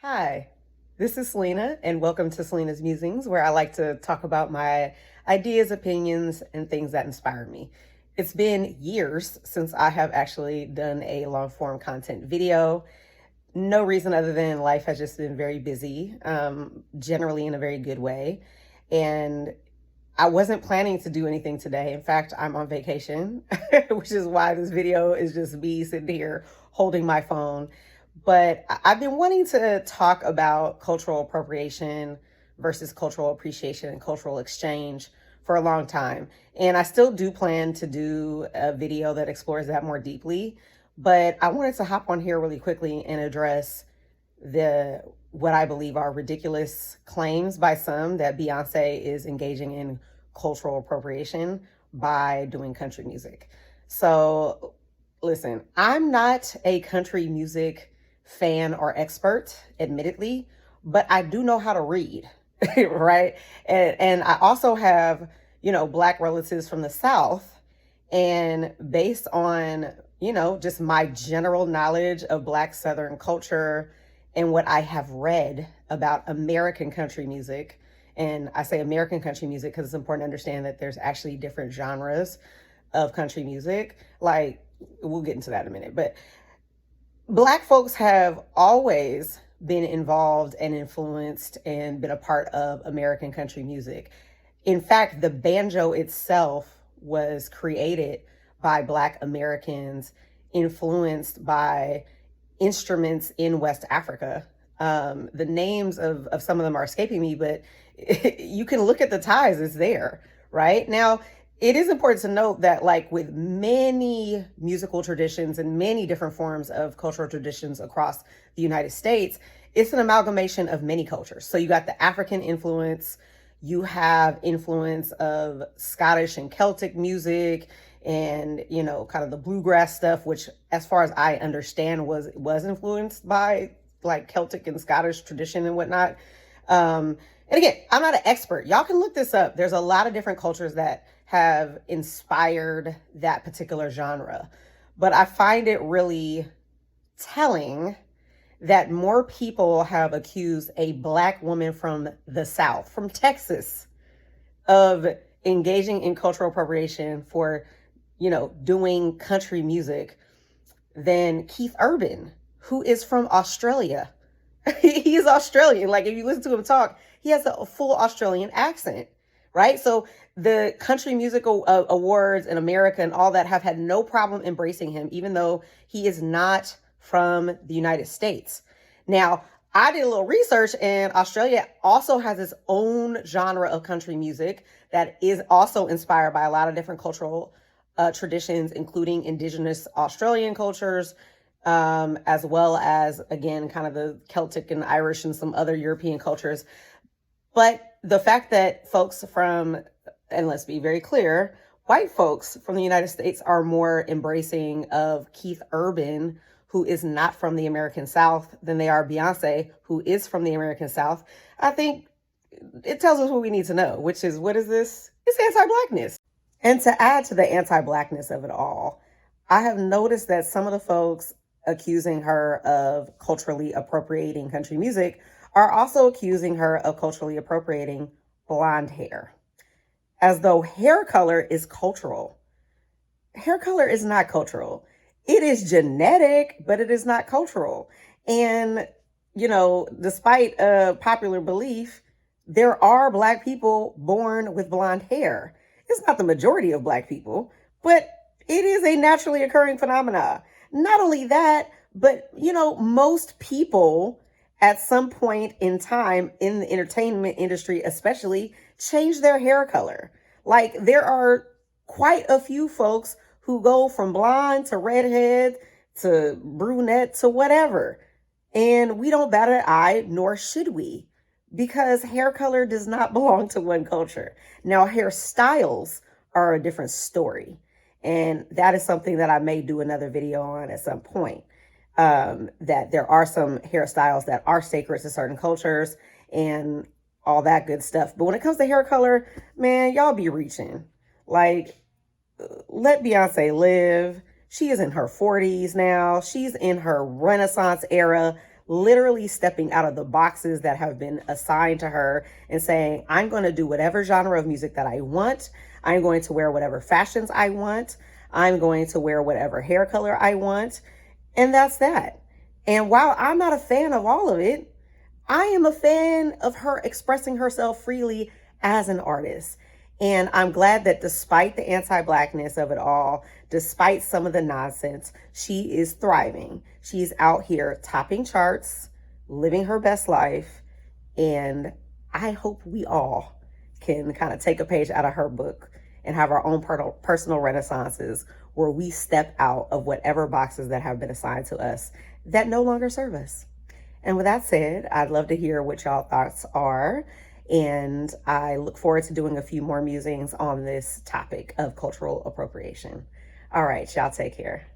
Hi, this is Selena, and welcome to Selena's Musings, where I like to talk about my ideas, opinions, and things that inspire me. It's been years since I have actually done a long form content video. No reason other than life has just been very busy, generally in a very good way. And I wasn't planning to do anything today. In fact, I'm on vacation, which is why this video is just me sitting here holding my phone. But I've been wanting to talk about cultural appropriation versus cultural appreciation and cultural exchange for a long time. And I still do plan to do a video that explores that more deeply. But I wanted to hop on here really quickly and address what I believe are ridiculous claims by some that Beyonce is engaging in cultural appropriation by doing country music. So, listen, I'm not a country music fan or expert, admittedly, but I do know how to read, right? And I also have, Black relatives from the South. And based on, just my general knowledge of Black Southern culture and what I have read about American country music, and I say American country music because it's important to understand that there's actually different genres of country music. Like, we'll get into that in a minute. But Black folks have always been involved and influenced and been a part of American country music. In fact, the banjo itself was created by Black Americans, influenced by instruments in West Africa. The names of some of them are escaping me, but you can look at the ties, it's there, right? Now, it is important to note that, like with many musical traditions and many different forms of cultural traditions across the United States, it's an amalgamation of many cultures. So you got the African influence, you have influence of Scottish and Celtic music, and kind of the bluegrass stuff, which, as far as I understand, was influenced by like Celtic and Scottish tradition and whatnot. And again, I'm not an expert. Y'all can look this up. There's a lot of different cultures that have inspired that particular genre. But I find it really telling that more people have accused a Black woman from the South, from Texas, of engaging in cultural appropriation for, doing country music than Keith Urban, who is from Australia. He is Australian. Like, if you listen to him talk, he has a full Australian accent, right? So the country music awards in America and all that have had no problem embracing him, even though he is not from the United States. Now, I did a little research, and Australia also has its own genre of country music that is also inspired by a lot of different cultural traditions, including Indigenous Australian cultures, as well as, again, kind of the Celtic and Irish and some other European cultures. But the fact that folks from, and let's be very clear, white folks from the United States are more embracing of Keith Urban, who is not from the American South, than they are Beyonce, who is from the American South, I think it tells us what we need to know, which is, what is this? It's anti-Blackness. And to add to the anti-Blackness of it all, I have noticed that some of the folks accusing her of culturally appropriating country music are also accusing her of culturally appropriating blonde hair, as though hair color is cultural. Hair color is not cultural. It is genetic, but it is not cultural. And, despite a popular belief, there are Black people born with blonde hair. It's not the majority of Black people, but it is a naturally occurring phenomenon. Not only that, but, most people at some point in time in the entertainment industry, especially, change their hair color. Like, there are quite a few folks who go from blonde to redhead to brunette to whatever. And we don't bat an eye, nor should we, because hair color does not belong to one culture. Now, hairstyles are a different story. And that is something that I may do another video on at some point. That there are some hairstyles that are sacred to certain cultures and all that good stuff. But when it comes to hair color, man, y'all be reaching. Like, let Beyonce live. She is in her 40s now. She's in her Renaissance era. literally stepping out of the boxes that have been assigned to her and saying, I'm going to do whatever genre of music that I want. I'm going to wear whatever fashions I want. I'm going to wear whatever hair color I want. And that's that. And while I'm not a fan of all of it, I am a fan of her expressing herself freely as an artist. And I'm glad that despite the anti-Blackness of it all, despite some of the nonsense, she is thriving. She's out here topping charts, living her best life. And I hope we all can kind of take a page out of her book and have our own personal renaissances where we step out of whatever boxes that have been assigned to us that no longer serve us. And with that said, I'd love to hear what y'all thoughts are. And I look forward to doing a few more musings on this topic of cultural appropriation. All right, y'all take care.